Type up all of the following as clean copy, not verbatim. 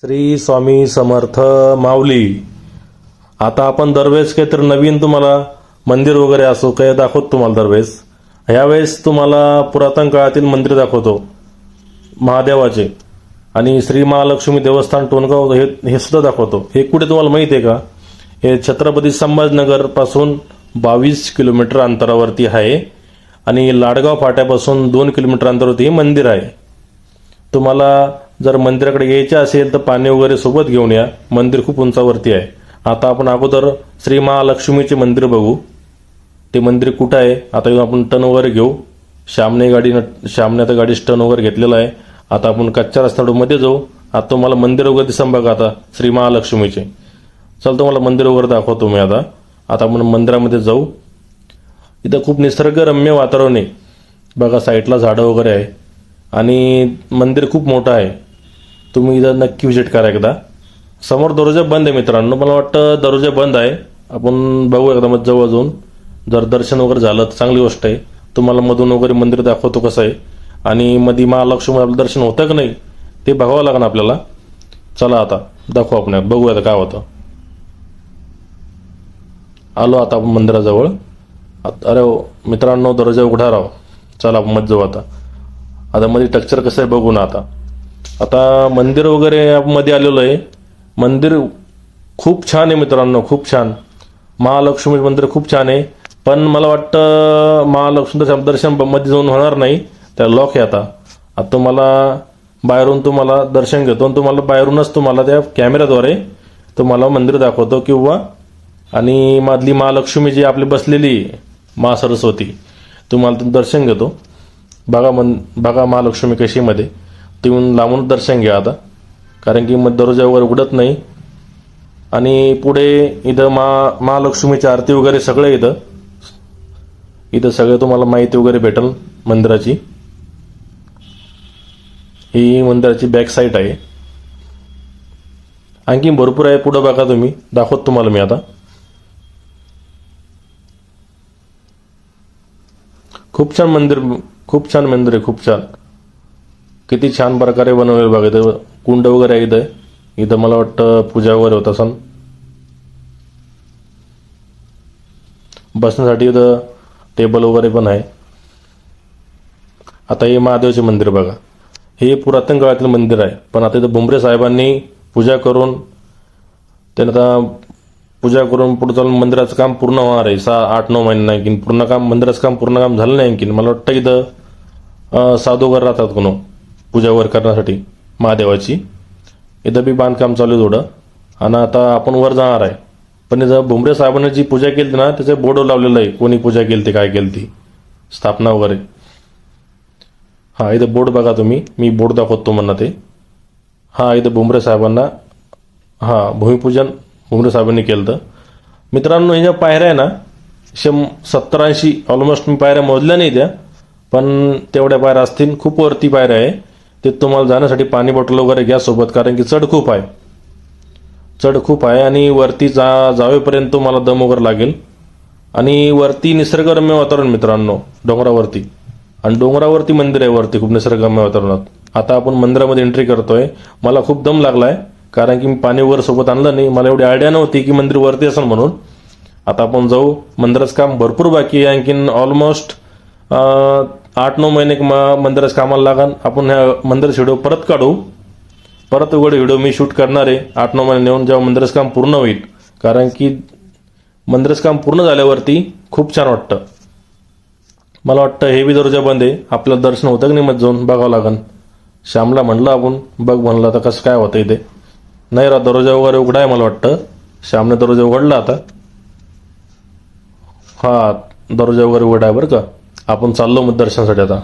श्री स्वामी समर्थ माऊली. आता आपण दरवेळेस काहीतरी नवीन तुम्हाला मंदिर वगैरे असो काही दाखवतो तुम्हाला दरवेळेस. यावेळेस तुम्हाला पुरातन काळातील मंदिर दाखवतो महादेवाचे आणि श्री महालक्ष्मी देवस्थान टोनगाव हे सुद्धा दाखवतो. हे कुठे तुम्हाला माहिती आहे का? हे छत्रपती संभाजीनगर पासून 22 किलोमीटर अंतरावरती आहे आणि लाडगाव फाट्यापासून 2 किलोमीटर अंतरावरती हे मंदिर आहे. तुम्हाला जर मंदिराकडे यायचे असेल तर पाणी वगैरे सोबत घेऊन या. मंदिर खूप उंचावरती आहे. आता आपण अगोदर श्री महालक्ष्मीचे मंदिर बघू. ते मंदिर कुठं आहे आता येऊन आपण टर्न वगैरे घेऊ. श्यामने आता गाडी टर्न वगैरे घेतलेला आहे. आता आपण कच्च्या रस्त्यामध्ये जाऊ. आता तुम्हाला मंदिर वगैरे दिसं बघा आता श्री महालक्ष्मीचे. चल तुम्हाला मंदिर वगैरे दाखवतो मी आता. आता आपण मंदिरामध्ये जाऊ. इथं खूप निसर्गरम्य वातावरण आहे बघा. साईडला झाडं वगैरे आहे आणि मंदिर खूप मोठं आहे. तुम्ही इथं नक्की व्हिजिट करा एकदा. समोर दरवाजा बंद आहे मित्रांनो. मला वाटतं दरवाजा बंद आहे. आपण बघू एकदा मग जवळ जाऊन. जर दर्शन वगैरे झालं तर चांगली गोष्ट आहे. तुम्हाला मधून वगैरे मंदिर दाखवतो कसं आहे आणि मध्ये महालक्ष्मी आपलं दर्शन होतं की नाही ते बघावं लागणार आपल्याला. चला आता दाखवू आपण. बघू आता काय होतं. आलो आता आपण मंदिराजवळ. अरे मित्रांनो दरवाजा उघडा राव. चला आपण मत जाऊ आता. आता मध्ये टेक्स्चर कसं आहे बघू ना आता. आता मंदिर वगैरे मध्ये आलेलो आहे. मंदिर खूप छान आहे मित्रांनो, खूप छान. महालक्ष्मी मंदिर खूप छान आहे. पण मला वाटतं महालक्ष्मी दर्शन मध्ये जाऊन होणार नाही. त्याला लॉक आहे आता. आता तुम्हाला बाहेरून तुम्हाला दर्शन घेतो आणि तुम्हाला बाहेरूनच तुम्हाला त्या कॅमेऱ्याद्वारे तुम्हाला मंदिर दाखवतो किंवा आणि मधली महालक्ष्मी जी आपली बसलेली मा सरस्वती तुम्हाला दर्शन घेतो. बघा महालक्ष्मी कशी मध्ये. तुम्ही लांबून दर्शन घ्या आता कारण की मग दरवाजा वगैरे उघडत नाही. आणि पुढे इथं महालक्ष्मीची आरती वगैरे सगळे इथं सगळं तुम्हाला माहिती वगैरे भेटेल मंदिराची. ही मंदिराची बॅक साईड आहे. आणखी भरपूर आहे पुढे बघा तुम्ही. दाखवतो तुम्हाला मी आता. खूप छान मंदिर, खूप छान मंदिर आहे, खूप छान. किती छान प्रकारे बनवले बघा. इथं कुंड वगैरे आहे. इथं मला वाटतं पूजा वगैरे होत असेल. बसण्यासाठी इथं टेबल वगैरे पण आहे. आता हे महादेवचे मंदिर बघा. हे पुरातन काळातील मंदिर आहे. पण आता इथं भुमरे साहेबांनी पूजा करून त्याने आता पूजा करून पुढे चालून मंदिराचं काम पूर्ण होणार आहे. 6-8-9 महिने आणखीन पूर्ण काम मंदिराचं पूर्ण काम झालं नाही आणखीन. मला वाटतं इथं साधू वगैरे राहतात कोण पूजा वगैरे करण्यासाठी महादेवाची. इथं बी बांधकाम चालू आहे थोडं. आणि आता आपण वर जाणार आहे. पण इथं भुमरे साहेबांनी जी पूजा केली ना त्याचं बोर्ड लावलेलं आहे. कोणी पूजा केली ती काय केली ती स्थापना वगैरे. हा इथं बोर्ड बघा तुम्ही. मी बोर्ड दाखवतो म्हणा ते. हा इथं भुमरे साहेबांना भूमिपूजन भुमरे साहेबांनी केलं तर. मित्रांनो ह्या पायऱ्या आहे ना 70-80 ऑलमोस्ट मी पायऱ्या मोजल्या नाही त्या. पण तेवढ्या पायऱ्या असतील. खूप वरती पायऱ्या आहे. ते तुम्हाला जाण्यासाठी पाणी बॉटल वगैरे घ्या सोबत कारण की चढ खूप आहे. आणि वरती जावेपर्यंत तुम्हाला दम वगैरे लागेल. आणि वरती निसर्गरम्य वातावरण मित्रांनो डोंगरावरती. आणि डोंगरावरती मंदिर आहे वरती खूप निसर्गरम्य वातावरणात. आता आपण मंदिरामध्ये एंट्री करतोय. मला खूप दम लागलाय कारण की मी पाणी वगैरे सोबत आणलं नाही. मला एवढी आयडिया नव्हती की मंदिर वरती असेल म्हणून. आता आपण जाऊ. मंदिराचं काम भरपूर बाकी आहे. आणखीन ऑलमोस्ट 8-9 महिने मंदिराचं कामाला लागेल. आपण ह्या मंदिराचा व्हिडिओ परत काढू. परत वगैरे व्हिडिओ मी शूट करणार आहे 8-9 महिने नेऊन जेव्हा मंदिराचं काम पूर्ण होईल. कारण की मंदिराचं काम पूर्ण झाल्यावरती खूप छान वाटतं. मला वाटतं हे बी दरवाजा बंद आहे. आपल्याला दर्शन होतं की नाही मग जाऊन बघावं लागेल. श्यामला म्हणलं आपण बघ म्हणलं आता कसं काय होतं इथे. नाही रा दरवाजा वगैरे उघडा आहे मला वाटतं. श्यामने दरवाजा उघडला आता. दरवाजा वगैरे उघडा आहे बरं का. आपण चाललो मग दर्शनासाठी आता.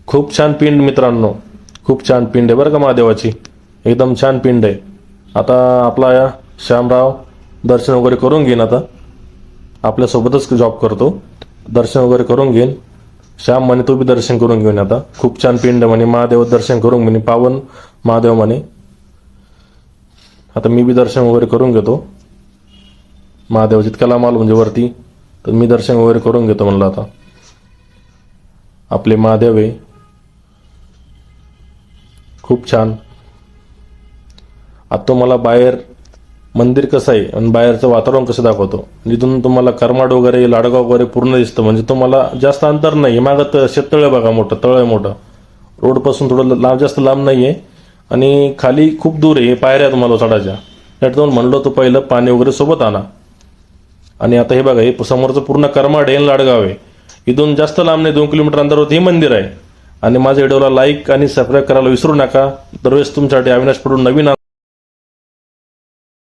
खूप छान पिंड मित्रांनो. खूप छान पिंड आहे बरं का महादेवाची. एकदम छान पिंड आहे. आता आपला श्यामराव दर्शन वगैरे करून घेईन. आता आपल्यासोबतच जॉब करतो. दर्शन वगैरे करून घेईन. श्याम म्हणे तो बी दर्शन करून घेऊन आता. खूप छान पिंड म्हणे. महादेव दर्शन करून म्हणे. पावन महादेव म्हणे. आता मी बी दर्शन वगैरे करून घेतो. महादेव जितक्या लांब आलो म्हणजे वरती तर मी दर्शन वगैरे करून घेतो म्हणलं आता. आपले महादेव आहे. खूप छान. आता तुम्हाला बाहेर मंदिर कसं आहे आणि बाहेरचं वातावरण कसं दाखवतो. जिथून तुम्हाला करमाड वगैरे लाडगाव वगैरे पूर्ण दिसतं. म्हणजे तुम्हाला जास्त अंतर नाही. मागं शेततळ आहे बघा, मोठं तळ आहे मोठं. रोडपासून थोडं लांब, जास्त लांब नाही आहे. आणि खाली खूप दूर आहे, पायऱ्या तुम्हाला चढायच्या. त्यात म्हणलो तो पहिलं पाणी वगैरे सोबत आणा. आणि आता हे बघा, हे समोरचं पूर्ण करमाड आहे आणि लाडगाव आहे. इथून जास्त लांब नाही, 2 किलोमीटर अंतरावरती हे मंदिर आहे. आणि माझ्या व्हिडिओला लाईक आणि सबस्क्राईब करायला विसरू नका. दरवेळेस तुमच्यासाठी अविनाश पडून नवीन